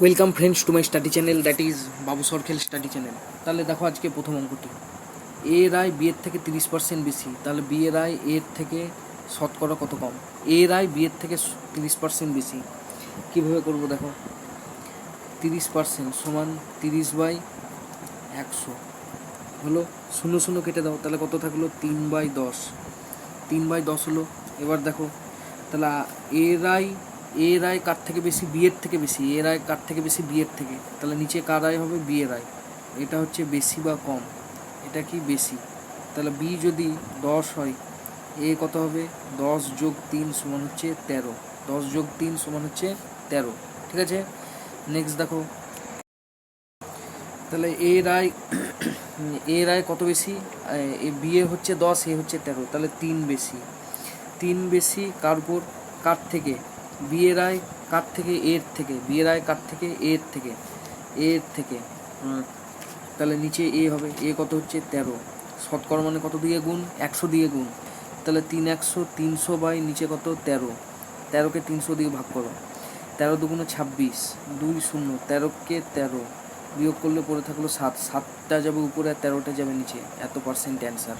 Welcome friends to my study channel, that is Babu Sarkhel study channel. তাহলে দেখো আজকে প্রথম অঙ্কটি, এ এর আয় বি এর থেকে 30% বেশি, তাহলে বি এর আয় এর থেকে শতকরা কত কম। এ এর আয় বি এর থেকে 30% বেশি, কীভাবে করবো দেখো। 30% সমান 30/100 হলো, 0 0 কেটে দাও, তাহলে কত থাকলো 3/10। 3/10 হলো। এবার দেখো তাহলে এর আয় কার থেকে বেশি, বিয়ের থেকে বেশি। এর আয় কার থেকে বেশি, বিয়ের থেকে। তাহলে নিচে কার আয় হবে, বিয়ের আয়। এটা হচ্ছে বেশি বা কম, এটা কি বেশি। তাহলে বি যদি 10 হয়, এ কত হবে, 10 + 3 সমান হচ্ছে 13। 10 + 3 সমান হচ্ছে 13। ঠিক আছে, নেক্সট দেখো। তাহলে এর আয় কত বেশি, বিয়ে হচ্ছে 10, এ হচ্ছে 13, তাহলে 3 বেশি। 3 বেশি কার উপর, কার থেকে, বিয়ের আয় কার থেকে, এর থেকে। বিয়ের আয় কার থেকে, এর থেকে। এর থেকে তাহলে নিচে এ হবে, এ কত হচ্ছে 13। শতকরা মানে কত দিয়ে গুণ, 100 দিয়ে গুণ। তাহলে 3 100, 300 বাই নিচে কত 13। 13কে 300 দিয়ে ভাগ করো, 13 দুগুণে 26, 2 0, 13কে 13 বিয়োগ করলে পড়ে থাকলো 7। 7টা যাবে উপরে আর 13টা যাবে নিচে, এত % অ্যান্সার।